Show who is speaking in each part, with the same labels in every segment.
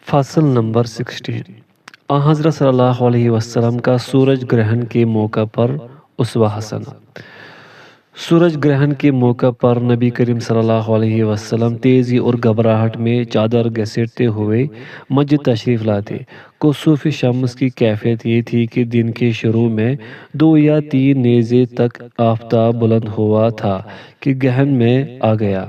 Speaker 1: فصل نمبر 16 حضرت صلی اللہ علیہ وسلم کا سورج گرہن کے موقع پر اسوہ حسنہ۔ سورج گرہن کے موقع پر نبی کریم صلی اللہ علیہ وسلم تیزی اور گھبراہٹ میں چادر گھسیٹتے ہوئے مسجد تشریف لاتے۔ کسوف شمس کی کیفیت یہ تھی کہ دن کے شروع میں 2 یا 3 نیزے تک آفتاب بلند ہوا تھا کہ گہن میں آ گیا۔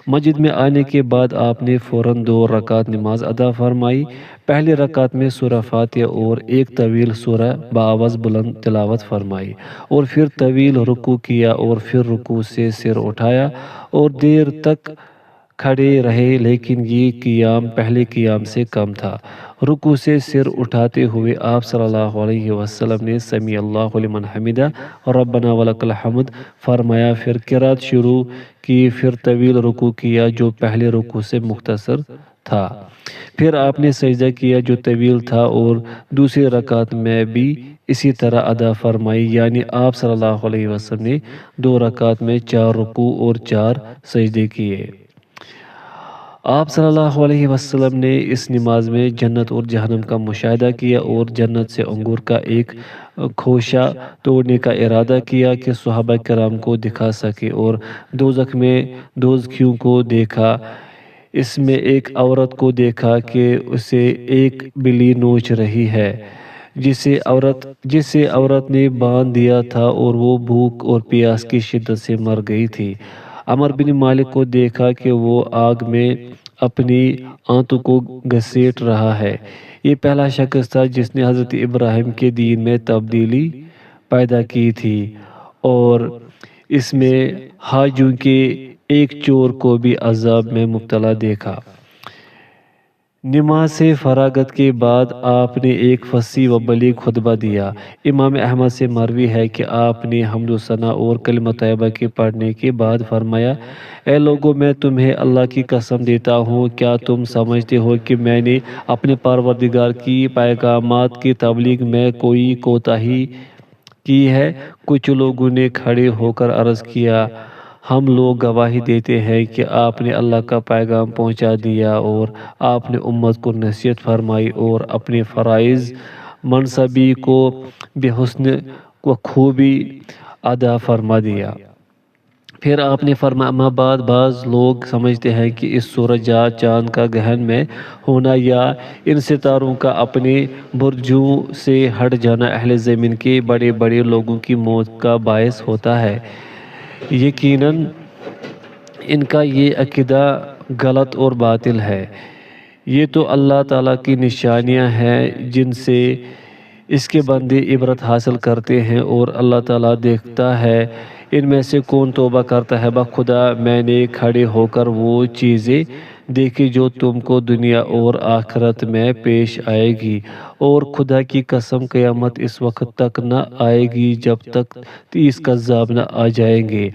Speaker 1: مسجد میں آنے کے بعد آپ نے فوراً 2 رکعت نماز ادا فرمائی۔ پہلی رکعت میں سورہ فاتحہ اور ایک طویل سورہ بآواز بلند تلاوت فرمائی، اور پھر طویل رکوع کیا اور پھر رکوع سے سر اٹھایا اور دیر تک کھڑے رہے، لیکن یہ قیام پہلے قیام سے کم تھا۔ رکوع سے سر اٹھاتے ہوئے آپ صلی اللہ علیہ وسلم نے سمیع اللہ لمن حمدہ ربنا ولک الحمد فرمایا، پھر قرات شروع کی، پھر طویل رکوع کیا جو پہلے رکوع سے مختصر تھا، پھر آپ نے سجدہ کیا جو طویل تھا، اور دوسری رکعت میں بھی اسی طرح ادا فرمائی، یعنی آپ صلی اللہ علیہ وسلم نے 2 رکعت میں 4 رکوع اور 4 سجدے کیے۔ آپ صلی اللہ علیہ وسلم نے اس نماز میں جنت اور جہنم کا مشاہدہ کیا اور جنت سے انگور کا ایک خوشہ توڑنے کا ارادہ کیا کہ صحابہ کرام کو دکھا سکے، اور دوزخ میں دوزخیوں کو دیکھا۔ اس میں ایک عورت کو دیکھا کہ اسے ایک بلی نوچ رہی ہے جسے عورت نے باندھ دیا تھا، اور وہ بھوک اور پیاس کی شدت سے مر گئی تھی۔ عمر بن مالک کو دیکھا کہ وہ آگ میں اپنی آنتوں کو گھسیٹ رہا ہے۔ یہ پہلا شخص تھا جس نے حضرت ابراہیم کے دین میں تبدیلی پیدا کی تھی، اور اس میں حاجیوں کے ایک چور کو بھی عذاب میں مبتلا دیکھا۔ نماز سے فراغت کے بعد آپ نے ایک فصیح و بلیغ خطبہ دیا۔ امام احمد سے مروی ہے کہ آپ نے حمد و ثنا اور کلمہ طیبہ کے پڑھنے کے بعد فرمایا، اے لوگو، میں تمہیں اللہ کی قسم دیتا ہوں، کیا تم سمجھتے ہو کہ میں نے اپنے پروردگار کی پیغامات کی تبلیغ میں کوئی کوتاہی کی ہے؟ کچھ لوگوں نے کھڑے ہو کر عرض کیا، ہم لوگ گواہی دیتے ہیں کہ آپ نے اللہ کا پیغام پہنچا دیا، اور آپ نے امت کو نصیحت فرمائی اور اپنے فرائض منصبی کو بحسن و خوبی ادا فرما دیا۔ پھر آپ نے فرمایا، اما بعد، بعض لوگ سمجھتے ہیں کہ اس سورج یا چاند کا گہن میں ہونا یا ان ستاروں کا اپنے برجوں سے ہٹ جانا اہل زمین کے بڑے بڑے لوگوں کی موت کا باعث ہوتا ہے۔ یقیناً ان کا یہ عقیدہ غلط اور باطل ہے۔ یہ تو اللہ تعالیٰ کی نشانیاں ہیں جن سے اس کے بندے عبرت حاصل کرتے ہیں، اور اللہ تعالیٰ دیکھتا ہے ان میں سے کون توبہ کرتا ہے۔ بخدا میں نے کھڑے ہو کر وہ چیزیں دیکھی جو تم کو دنیا اور آخرت میں پیش آئے گی، اور خدا کی قسم قیامت اس وقت تک نہ آئے گی جب تک 30 کذاب نہ آ جائیں گے۔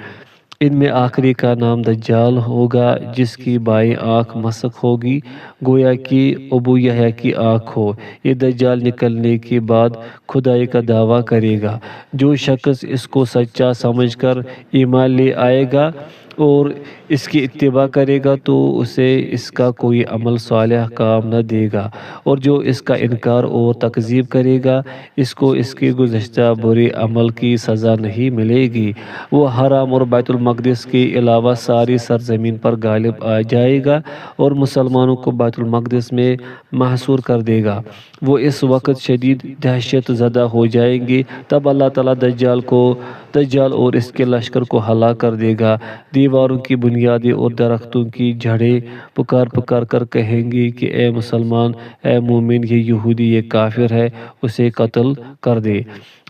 Speaker 1: ان میں آخری کا نام دجال ہوگا، جس کی بائیں آنکھ مسخ ہوگی گویا کہ ابو یحییٰ کی آنکھ ہو۔ یہ دجال نکلنے کے بعد خدائی کا دعویٰ کرے گا۔ جو شخص اس کو سچا سمجھ کر ایمان لے آئے گا اور اس کی اتباع کرے گا تو اسے اس کا کوئی عمل صالح کام نہ دے گا، اور جو اس کا انکار اور تکذیب کرے گا اس کو اس کے گزشتہ برے عمل کی سزا نہیں ملے گی۔ وہ حرم اور بیت المقدس کے علاوہ ساری سرزمین پر غالب آ جائے گا اور مسلمانوں کو بیت المقدس میں محصور کر دے گا۔ وہ اس وقت شدید دہشت زدہ ہو جائیں گے۔ تب اللہ تعالیٰ دجال اور اس کے لشکر کو ہلاک کر دے گا۔ دیواروں کی بنیادیں اور درختوں کی جڑیں پکار پکار کر کہیں گی کہ اے مسلمان، اے مومن، یہ یہودی، یہ کافر ہے، اسے قتل کر دے۔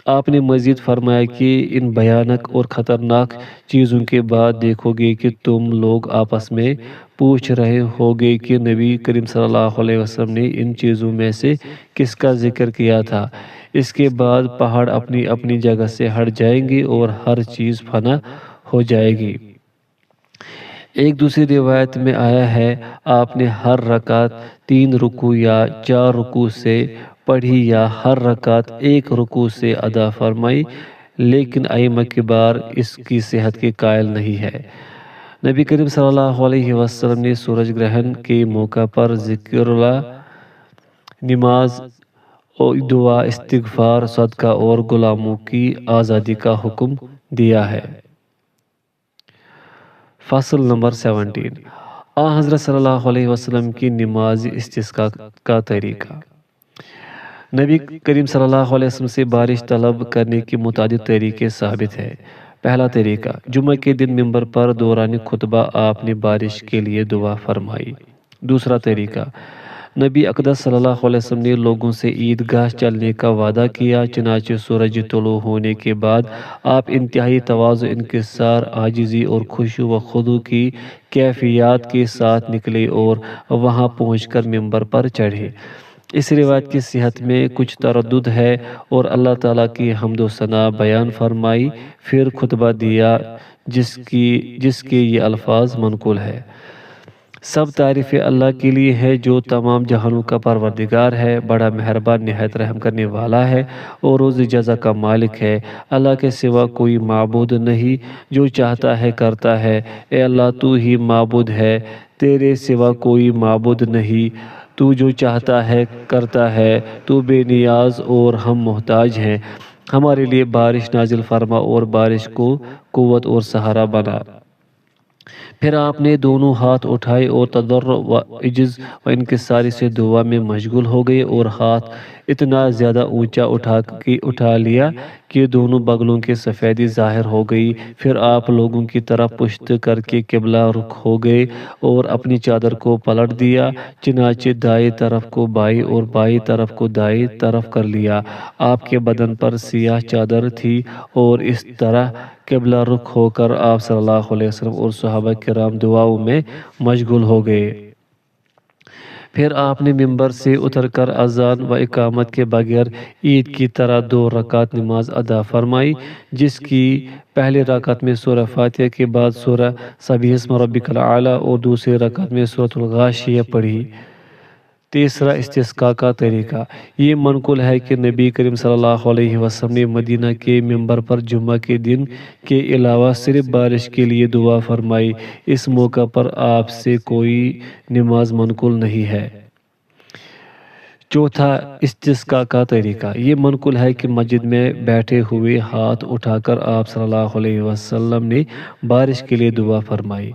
Speaker 1: آپ نے مزید فرمایا کہ ان بھیانک اور خطرناک چیزوں کے بعد دیکھو گے کہ تم لوگ آپس میں پوچھ رہے ہوگے کہ نبی کریم صلی اللہ علیہ وسلم نے ان چیزوں میں سے کس کا ذکر کیا تھا۔ اس کے بعد پہاڑ اپنی اپنی جگہ سے ہٹ جائیں گے اور ہر چیز فنا ہو جائے گی۔ ایک دوسری روایت میں آیا ہے، آپ نے ہر رکعت 3 رکوع یا 4 رکوع سے پڑھی یا ہر رکعت 1 رکوع سے ادا فرمائی، لیکن ائمہ کبار اس کی صحت کے قائل نہیں ہے۔ نبی کریم صلی اللہ علیہ وسلم نے سورج گرہن کے موقع پر ذکر اللہ نماز اور دعا، استغفار، صدقہ اور غلاموں کی آزادی کا حکم دیا ہے۔ فصل نمبر 17، حضرت صلی اللہ علیہ وسلم کی نماز استسقاء کا طریقہ۔ نبی کریم صلی اللہ علیہ وسلم سے بارش طلب کرنے کی متعدد طریقے ثابت ہے۔ پہلا طریقہ، جمعہ کے دن ممبر پر دوران خطبہ آپ نے بارش کے لیے دعا فرمائی۔ دوسرا طریقہ، نبی اقدس صلی اللہ علیہ وسلم نے لوگوں سے عیدگاہ چلنے کا وعدہ کیا، چنانچہ سورج طلوع ہونے کے بعد آپ انتہائی تواضع، انکسار، عاجزی اور خشوع و خضوع کی کیفیات کے ساتھ نکلے اور وہاں پہنچ کر ممبر پر چڑھے۔ اس روایت کی صحت میں کچھ تردد ہے اور اللہ تعالیٰ کی حمد و ثنا بیان فرمائی، پھر خطبہ دیا جس کے یہ الفاظ منقول ہے: سب تعریف اللہ کے لیے ہے جو تمام جہانوں کا پروردگار ہے، بڑا مہربان، نہایت رحم کرنے والا ہے اور روز جزا کا مالک ہے۔ اللہ کے سوا کوئی معبود نہیں، جو چاہتا ہے کرتا ہے۔ اے اللہ، تو ہی معبود ہے، تیرے سوا کوئی معبود نہیں، تو جو چاہتا ہے کرتا ہے، تو بے نیاز اور ہم محتاج ہیں۔ ہمارے لیے بارش نازل فرما اور بارش کو قوت اور سہارا بنا۔ پھر آپ نے دونوں ہاتھ اٹھائے اور تضرع و عجز و انکساری سے دعا میں مشغول ہو گئے اور ہاتھ اتنا زیادہ اونچا اٹھا لیا کہ دونوں بغلوں کی سفیدی ظاہر ہو گئی۔ پھر آپ لوگوں کی طرف پشت کر کے قبلہ رخ ہو گئے اور اپنی چادر کو پلٹ دیا، چنانچہ دائیں طرف کو بائیں اور بائیں طرف کو دائیں طرف کر لیا۔ آپ کے بدن پر سیاہ چادر تھی اور اس طرح قبلہ رخ ہو کر آپ صلی اللہ علیہ وسلم اور صحابہ کرام دعاؤں میں مشغول ہو گئے۔ پھر آپ نے ممبر سے اتر کر اذان و اقامت کے بغیر عید کی طرح 2 رکعت نماز ادا فرمائی، جس کی پہلی رکعت میں سورہ فاتحہ کے بعد سورہ سبح اسم ربک الاعلی اور دوسری رکعت میں سورۃ الغاشیہ پڑھی۔ تیسرا، استسقاء کا طریقہ۔ یہ منقول ہے کہ نبی کریم صلی اللہ علیہ وسلم نے مدینہ کے ممبر پر جمعہ کے دن کے علاوہ صرف بارش کے لیے دعا فرمائی۔ اس موقع پر آپ سے کوئی نماز منقول نہیں ہے۔ چوتھا، استسقاء کا طریقہ۔ یہ منقول ہے کہ مسجد میں بیٹھے ہوئے ہاتھ اٹھا کر آپ صلی اللہ علیہ وسلم نے بارش کے لیے دعا فرمائی۔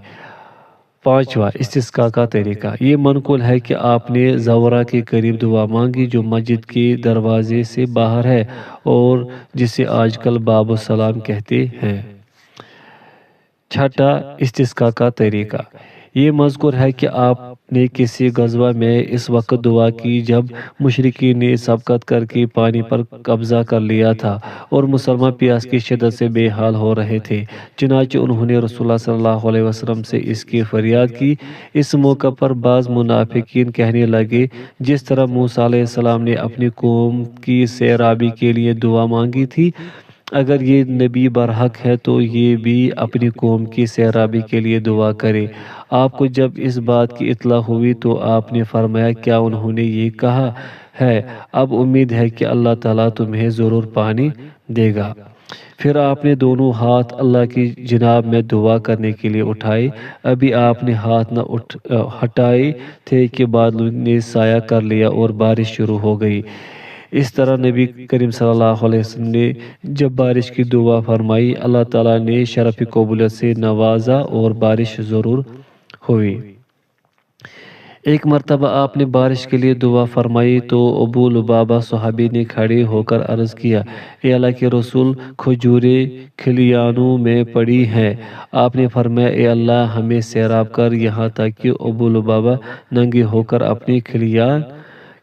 Speaker 1: پانچواں، استسقاء کا طریقہ۔ یہ منقول ہے کہ آپ نے زورہ کے قریب دعا مانگی، جو مسجد کے دروازے سے باہر ہے اور جسے آج کل باب السلام کہتے ہیں۔ چھٹا، استسقاء کا طریقہ۔ یہ مذکور ہے کہ آپ نے کسی غزوہ میں اس وقت دعا کی جب مشرکین نے سبقت کر کے پانی پر قبضہ کر لیا تھا اور مسلمان پیاس کی شدت سے بے حال ہو رہے تھے، چنانچہ انہوں نے رسول اللہ صلی اللہ علیہ وسلم سے اس کی فریاد کی۔ اس موقع پر بعض منافقین کہنے لگے، جس طرح موسیٰ علیہ السلام نے اپنی قوم کی سیرابی کے لیے دعا مانگی تھی، اگر یہ نبی برحق ہے تو یہ بھی اپنی قوم کی سیرابی کے لیے دعا کرے۔ آپ کو جب اس بات کی اطلاع ہوئی تو آپ نے فرمایا، کیا انہوں نے یہ کہا ہے؟ اب امید ہے کہ اللہ تعالیٰ تمہیں ضرور پانی دے گا۔ پھر آپ نے دونوں ہاتھ اللہ کی جناب میں دعا کرنے کے لیے اٹھائے۔ ابھی آپ نے ہاتھ نہ ہٹائے تھے کہ بادلوں نے سایہ کر لیا اور بارش شروع ہو گئی۔ اس طرح نبی کریم صلی اللہ علیہ وسلم نے جب بارش کی دعا فرمائی، اللہ تعالیٰ نے شرف قبولیت سے نوازا اور بارش ضرور ہوئی۔ ایک مرتبہ آپ نے بارش کے لیے دعا فرمائی تو ابو لبابہ صحابی نے کھڑے ہو کر عرض کیا، اے اللہ کے رسول، کھجوریں کھلیانوں میں پڑی ہیں۔ آپ نے فرمایا، اے اللہ، ہمیں سیراب کر، یہاں تک کہ ابو لبابہ ننگے ہو کر اپنی کھلیان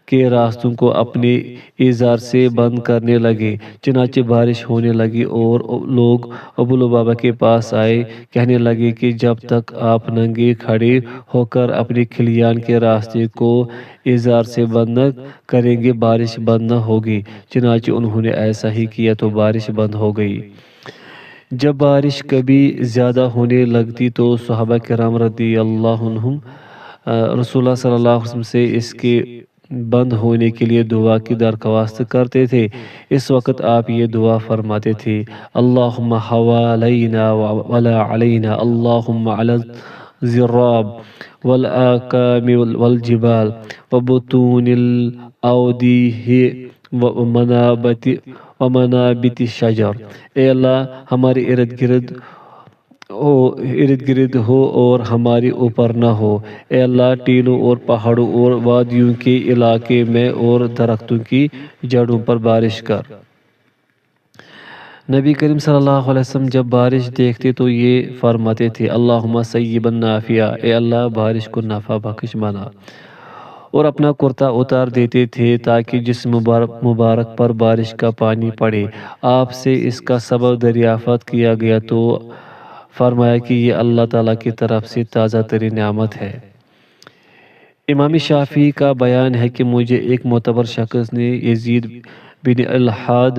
Speaker 1: کے راستوں کو اپنے ازار سے بند کرنے لگے۔ چنانچہ بارش ہونے لگی اور لوگ ابو لبابہ کے پاس آئے، کہنے لگے کہ جب تک آپ ننگے کھڑے ہو کر اپنی کھلیان کے راستے کو ازار سے بند نہ کریں گے، بارش بند نہ ہوگی۔ چنانچہ انہوں نے ایسا ہی کیا تو بارش بند ہو گئی۔ جب بارش کبھی زیادہ ہونے لگتی تو صحابہ کرام رضی اللہ عنہم رسول اللہ صلی اللہ علیہ وسلم سے اس کے بند ہونے کے لیے دعا کی درخواست کرتے تھے۔ اس وقت آپ یہ دعا فرماتے تھے، اللہم حوالینا ولا علینا، اللہم علی الزراب والآكام والجبال وبطون الأودية ومنابت الشجر۔ اے اللہ ہمارے ارد گرد ہو اور ہمارے اوپر نہ ہو۔ اے اللہ ٹیلوں اور پہاڑوں اور وادیوں کے علاقے میں اور درختوں کی جڑوں پر بارش کر۔ نبی کریم صلی اللہ علیہ وسلم جب بارش دیکھتے تو یہ فرماتے تھے اللہم سیبا نافعا، اے اللہ بارش کو نفع بخش بنا، اور اپنا کرتا اتار دیتے تھے تاکہ جس مبارک پر بارش کا پانی پڑے۔ آپ سے اس کا سبب دریافت کیا گیا تو فرمایا کہ یہ اللہ تعالیٰ کی طرف سے تازہ ترین نعمت ہے۔ امام شافعی کا بیان ہے کہ مجھے ایک معتبر شخص نے یزید بن الحاد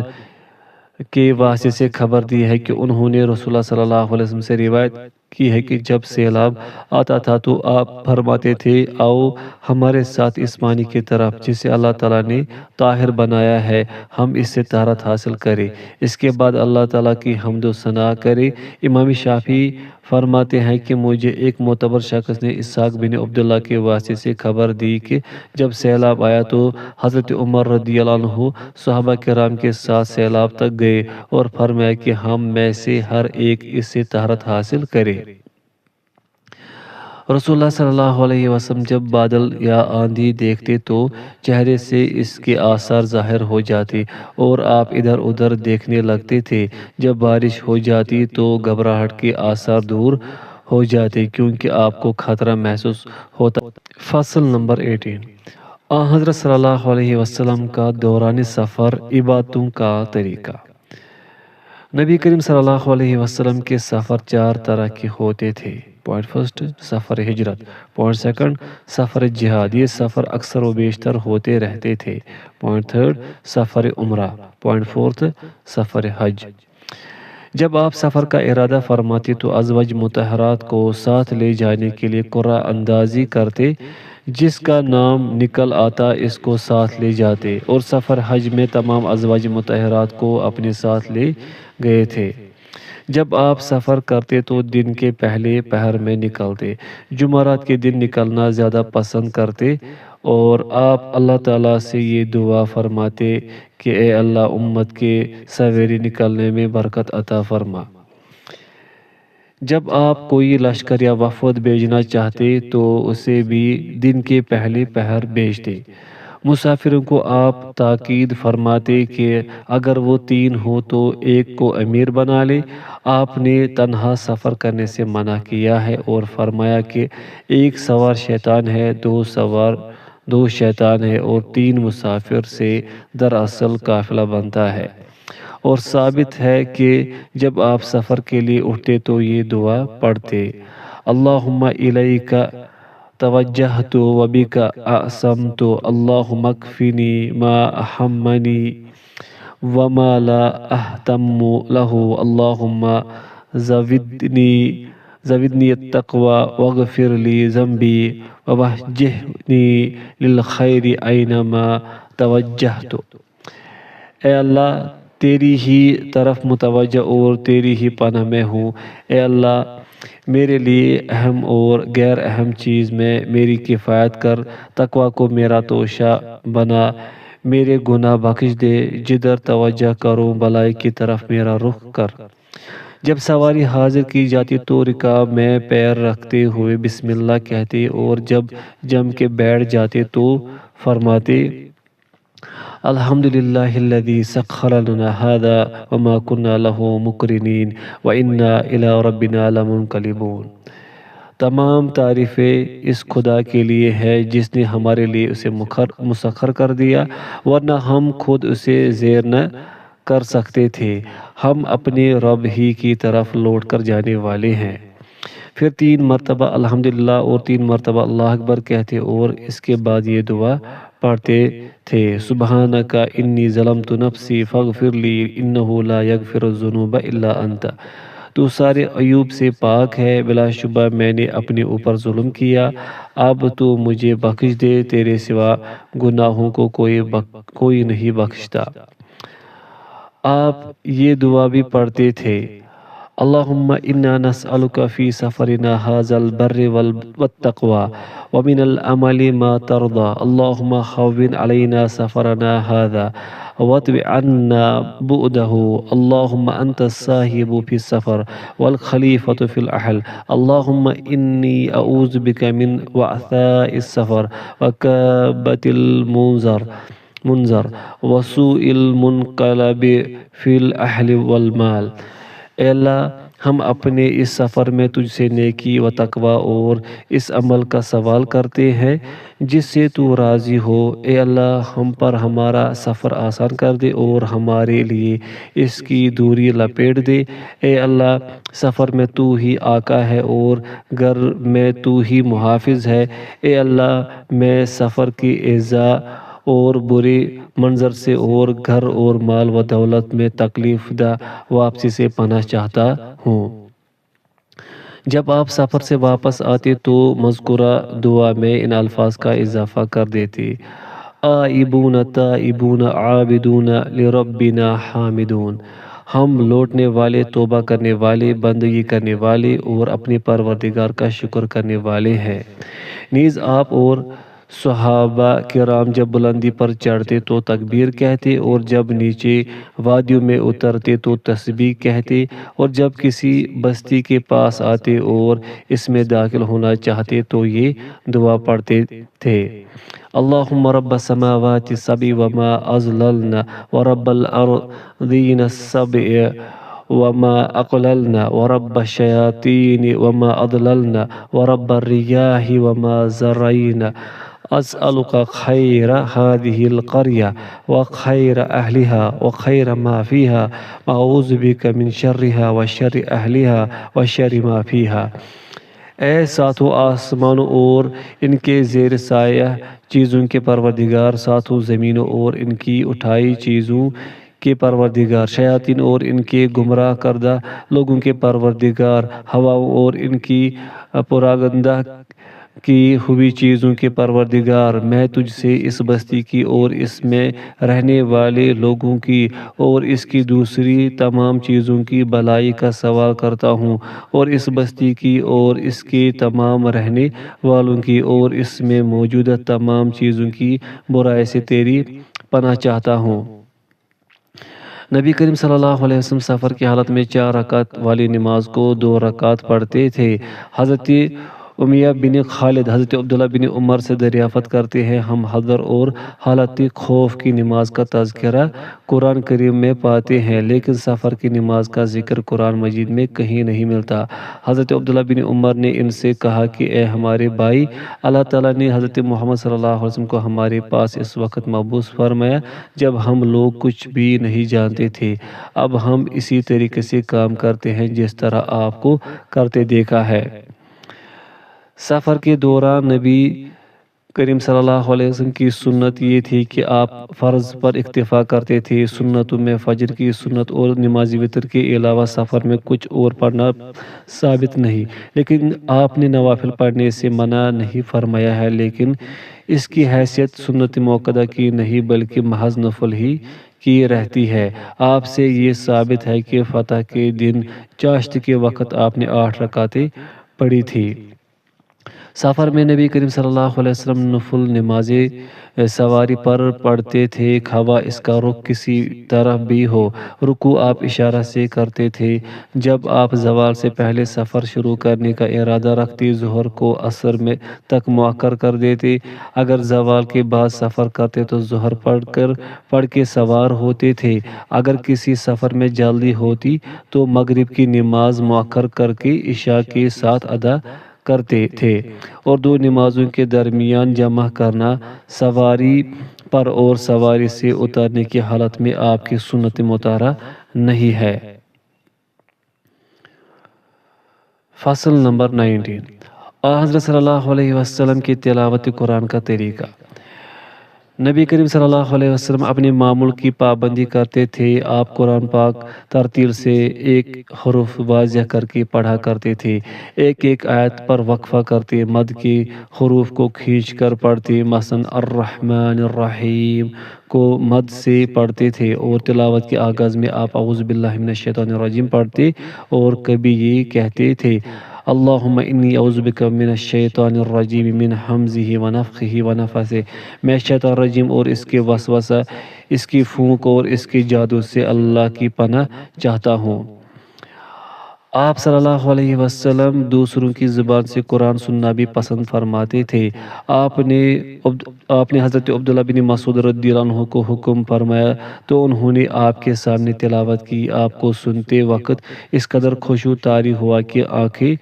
Speaker 1: کے واسطے سے خبر دی ہے کہ انہوں نے رسول اللہ صلی اللہ علیہ وسلم سے روایت کی ہے کہ جب سیلاب آتا تھا تو آپ فرماتے تھے آؤ ہمارے ساتھ اس پانی کی طرف جسے اللہ تعالیٰ نے طاہر بنایا ہے، ہم اس سے طہارت حاصل کریں، اس کے بعد اللہ تعالیٰ کی حمد و ثنا کریں۔ امام شافعی فرماتے ہیں کہ مجھے ایک معتبر شخص نے اسحاق بن عبداللہ کے واسطے سے خبر دی کہ جب سیلاب آیا تو حضرت عمر رضی اللہ عنہ صحابہ کرام کے ساتھ سیلاب تک گئے اور فرمایا کہ ہم میں سے ہر ایک اس سے طہارت حاصل کرے۔ رسول اللہ صلی اللہ علیہ وسلم جب بادل یا آندھی دیکھتے تو چہرے سے اس کے آثار ظاہر ہو جاتے اور آپ ادھر ادھر دیکھنے لگتے تھے۔ جب بارش ہو جاتی تو گھبراہٹ کے آثار دور ہو جاتے کیونکہ آپ کو خطرہ محسوس ہوتا۔ فصل نمبر 18 حضرت صلی اللہ علیہ وسلم کا دوران سفر عبادتوں کا طریقہ۔ نبی کریم صلی اللہ علیہ وسلم کے سفر 4 طرح کے ہوتے تھے۔ پوائنٹ فرسٹ سفر ہجرت، پوائنٹ سیکنڈ سفر جہاد، یہ سفر اکثر و بیشتر ہوتے رہتے تھے۔ پوائنٹ تھرڈ سفر عمرہ، پوائنٹ فورتھ سفر حج۔ جب آپ سفر کا ارادہ فرماتے تو ازواج مطہرات کو ساتھ لے جانے کے لیے قرعہ اندازی کرتے، جس کا نام نکل آتا اس کو ساتھ لے جاتے، اور سفر حج میں تمام ازواج مطہرات کو اپنے ساتھ لے گئے تھے۔ جب آپ سفر کرتے تو دن کے پہلے پہر میں نکلتے، جمعرات کے دن نکلنا زیادہ پسند کرتے، اور آپ اللہ تعالیٰ سے یہ دعا فرماتے کہ اے اللہ امت کے سویرے نکلنے میں برکت عطا فرما۔ جب آپ کوئی لشکر یا وفد بھیجنا چاہتے تو اسے بھی دن کے پہلے پہر بھیجتے۔ مسافروں کو آپ تاکید فرماتے کہ اگر وہ 3 ہو تو ایک کو امیر بنا لے۔ آپ نے تنہا سفر کرنے سے منع کیا ہے اور فرمایا کہ 1 سوار شیطان ہے، 2 شیطان ہے اور 3 مسافر سے دراصل قافلہ بنتا ہے۔ اور ثابت ہے کہ جب آپ سفر کے لیے اٹھتے تو یہ دعا پڑھتے اللہم الیک توجہت وبک اعصمت اللہم اکفنی ما اہمنی وما لا اہتم لہ اللہم زودنی التقوی واغفر لی ذنبی ووجہنی للخیر اینما توجہت۔ اے اللہ تیری ہی طرف متوجہ اور تیری ہی پناہ میں ہوں۔ اے اللہ میرے لیے اہم اور غیر اہم چیز میں میری کفایت کر، تقوی کو میرا توشہ بنا، میرے گناہ بخش دے، جدھر توجہ کروں بلائی کی طرف میرا رخ کر۔ جب سواری حاضر کی جاتی تو رکاب میں پیر رکھتے ہوئے بسم اللہ کہتے اور جب جم کے بیٹھ جاتے تو فرماتے الحمدللہ الذی سخر لنا ھذا وما کنا لہ مقرنین وإنا الی ربنا لمنقلبون۔ تمام تعریفیں اس خدا کے لیے ہے جس نے ہمارے لیے اسے مسخر کر دیا، ورنہ ہم خود اسے زیر نہ کر سکتے تھے، ہم اپنے رب ہی کی طرف لوٹ کر جانے والے ہیں۔ پھر 3 مرتبہ الحمدللہ اور 3 مرتبہ اللہ اکبر کہتے اور اس کے بعد یہ دعا پڑھتے تھے سبحانک انی ظلمت نفسی فاغفر لی انہ لا یغفر الذنوب الا انت۔ تو سارے عیوب سے پاک ہے، بلا شبہ میں نے اپنے اوپر ظلم کیا، اب تو مجھے بخش دے، تیرے سوا گناہوں کو کوئی نہیں بخشتا۔ آپ یہ دعا بھی پڑھتے تھے اللهم إنا نسألك في سفرنا هذا البر والتقوى ومن الأمل ما ترضى. اللهم هون علينا سفرنا هذا واتبع عنا بؤده. اللهم أنت الصاحب في السفر والخليفة في الأهل. اللهم إني أعوذ بك من وعثاء السفر وكابة المنظر وسوء المنقلب في الأهل والمال. اے اللہ ہم اپنے اس سفر میں تجھ سے نیکی و تقوی اور اس عمل کا سوال کرتے ہیں جس سے تو راضی ہو۔ اے اللہ ہم پر ہمارا سفر آسان کر دے اور ہمارے لیے اس کی دوری لپیٹ دے۔ اے اللہ سفر میں تو ہی آقا ہے اور گھر میں تو ہی محافظ ہے۔ اے اللہ میں سفر کی ایذا اور برے منظر سے اور گھر اور مال و دولت میں تکلیف دہ واپسی سے پناہ چاہتا ہوں۔ جب آپ سفر سے واپس آتے تو مذکورہ دعا میں ان الفاظ کا اضافہ کر دیتے: آئبون تائبون عابدون لربنا حامدون۔ ہم لوٹنے والے، توبہ کرنے والے، بندگی کرنے والے اور اپنے پروردگار کا شکر کرنے والے ہیں۔ نیز آپ اور صحابہ کرام جب بلندی پر چڑھتے تو تکبیر کہتے اور جب نیچے وادیوں میں اترتے تو تسبیح کہتے اور جب کسی بستی کے پاس آتے اور اس میں داخل ہونا چاہتے تو یہ دعا پڑھتے تھے: اللہم رب السماوات السبع وما اضللنا ورب الارضین السبع وما اقللنا ورب الشیاطین وما اضللنا ورب الریاح وما زرعنا أسألك خير هذه القرية وخير أهلها وخير ما فيها وأعوذ بك من شرها وشر أهلها وشر ما فيها۔ اے ساتوں آسمانوں اور ان کے زیر سایہ چیزوں کے پروردگار، ساتوں زمینوں اور ان کی اٹھائی چیزوں کے پروردگار، شیاطین اور ان کے گمراہ کردہ لوگوں کے پروردگار، ہواؤں اور ان کی پراگندہ کی ہوئی چیزوں کے پروردگار، میں تجھ سے اس بستی کی اور اس میں رہنے والے لوگوں کی اور اس کی دوسری تمام چیزوں کی بھلائی کا سوال کرتا ہوں، اور اس بستی کی اور اس کے تمام رہنے والوں کی اور اس میں موجودہ تمام چیزوں کی برائی سے تیری پناہ چاہتا ہوں۔ نبی کریم صلی اللہ علیہ وسلم سفر کی حالت میں 4 رکعت والی نماز کو 2 رکعت پڑھتے تھے۔ حضرت امیہ بن خالد حضرت عبداللہ بن عمر سے دریافت کرتے ہیں: ہم حضر اور حالت خوف کی نماز کا تذکرہ قرآن کریم میں پاتے ہیں لیکن سفر کی نماز کا ذکر قرآن مجید میں کہیں نہیں ملتا۔ حضرت عبداللہ بن عمر نے ان سے کہا کہ اے ہمارے بھائی، اللہ تعالیٰ نے حضرت محمد صلی اللہ علیہ وسلم کو ہمارے پاس اس وقت مبعوث فرمایا جب ہم لوگ کچھ بھی نہیں جانتے تھے۔ اب ہم اسی طریقے سے کام کرتے ہیں جس طرح آپ کو کرتے دیکھا ہے۔ سفر کے دوران نبی کریم صلی اللہ علیہ وسلم کی سنت یہ تھی کہ آپ فرض پر اکتفا کرتے تھے۔ سنتوں میں فجر کی سنت اور نماز وتر کے علاوہ سفر میں کچھ اور پڑھنا ثابت نہیں، لیکن آپ نے نوافل پڑھنے سے منع نہیں فرمایا ہے، لیکن اس کی حیثیت سنت موقدہ کی نہیں بلکہ محض نفل ہی کی رہتی ہے۔ آپ سے یہ ثابت ہے کہ فتح کے دن چاشت کے وقت آپ نے 8 رکعتیں پڑھی تھی۔ سفر میں نبی کریم صلی اللہ علیہ وسلم نفل نمازیں سواری پر پڑھتے تھے، خواہ اس کا رخ کسی طرف بھی ہو۔ رکوع آپ اشارہ سے کرتے تھے۔ جب آپ زوال سے پہلے سفر شروع کرنے کا ارادہ رکھتے، ظہر کو عصر میں تک مؤخر کر دیتے۔ اگر زوال کے بعد سفر کرتے تو ظہر پڑھ کے سوار ہوتے تھے۔ اگر کسی سفر میں جلدی ہوتی تو مغرب کی نماز مؤخر کر کے عشاء کے ساتھ ادا کرتے تھے، اور 2 نمازوں کے درمیان جمع کرنا سواری پر اور سواری سے اترنے کی حالت میں آپ کی سنت مطہرہ نہیں ہے۔ فصل نمبر 19 حضرت صلی اللہ علیہ وسلم کی تلاوت قرآن کا طریقہ۔ نبی کریم صلی اللہ علیہ وسلم اپنے معمول کی پابندی کرتے تھے۔ آپ قرآن پاک ترتیل سے ایک حرف واضح کر کے پڑھا کرتے تھے، ایک ایک آیت پر وقفہ کرتے، مد کے حروف کو کھینچ کر پڑھتے، مثلا الرحمن الرحیم کو مد سے پڑھتے تھے، اور تلاوت کے آغاز میں آپ اعوذ باللہ من الشیطان الرجیم پڑھتے اور کبھی یہ کہتے تھے اللہم انی اعوذ بک من الشیطان الرجیم من حمزہ ونفخہ ونفثہ، میں شیطان الرجیم اور اس کے وسوسہ، اس کی پھونک اور اس کے جادو سے اللہ کی پناہ چاہتا ہوں۔ آپ صلی اللہ علیہ وسلم دوسروں کی زبان سے قرآن سننا بھی پسند فرماتے تھے۔ آپ نے حضرت عبداللہ بن مسعود رضی اللہ عنہ کو حکم فرمایا تو انہوں نے آپ کے سامنے تلاوت کی۔ آپ کو سنتے وقت اس قدر خشوع طاری ہوا کہ آنکھیں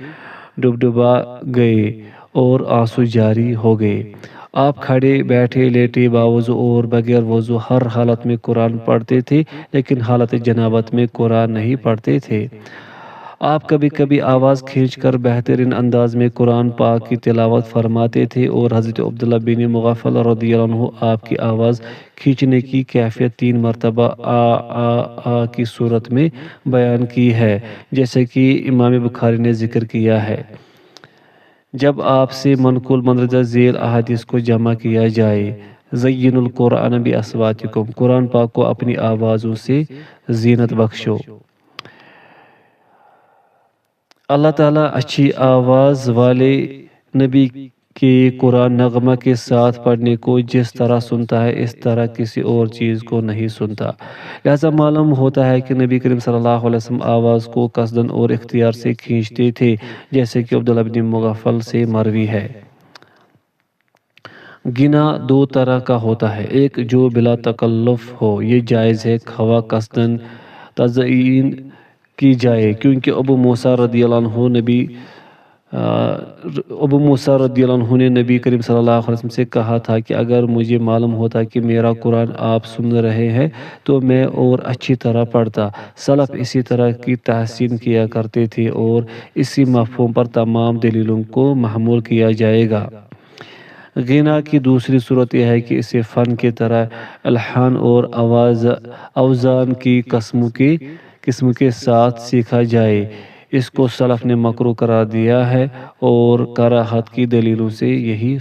Speaker 1: ڈبڈبا گئے اور آنسو جاری ہو گئے۔ آپ کھڑے، بیٹھے، لیٹے، باوضو اور بغیر وضو ہر حالت میں قرآن پڑھتے تھے، لیکن حالت جنابت میں قرآن نہیں پڑھتے تھے۔ آپ کبھی کبھی آواز کھینچ کر بہترین انداز میں قرآن پاک کی تلاوت فرماتے تھے، اور حضرت عبداللہ بن مغفل رضی اللہ عنہ آپ کی آواز کھینچنے کی کیفیت 3 مرتبہ آ آ آ کی صورت میں بیان کی ہے، جیسے کہ امام بخاری نے ذکر کیا ہے۔ جب آپ سے منقول مندرجہ ذیل احادیث کو جمع کیا جائے، زین القرآن باصواتکم، قرآن پاک کو اپنی آوازوں سے زینت بخشو۔ اللہ تعالیٰ اچھی آواز والے نبی کے قرآن نغمہ کے ساتھ پڑھنے کو جس طرح سنتا ہے، اس طرح کسی اور چیز کو نہیں سنتا۔ لہذا معلوم ہوتا ہے کہ نبی کریم صلی اللہ علیہ وسلم آواز کو قصداً اور اختیار سے کھینچتے تھے، جیسے کہ عبداللہ بن مغفل سے مروی ہے۔ گنا 2 طرح کا ہوتا ہے، ایک جو بلا تکلف ہو، یہ جائز ہے خواہ قصداً تزئین کی جائے، کیونکہ ابو موسیٰ رضی اللہ عنہ نے نبی کریم صلی اللہ علیہ وسلم سے کہا تھا کہ اگر مجھے معلوم ہوتا کہ میرا قرآن آپ سن رہے ہیں تو میں اور اچھی طرح پڑھتا۔ سلف اسی طرح کی تحسین کیا کرتے تھے، اور اسی مفہوم پر تمام دلیلوں کو محمول کیا جائے گا۔ غنا کی دوسری صورت یہ ہے کہ اسے فن کی طرح الحان اور اوزان کی قسم کے ساتھ سیکھا جائے، اس کو سلف نے مکروہ قرار دیا ہے، اور کراہت کی دلیلوں سے یہی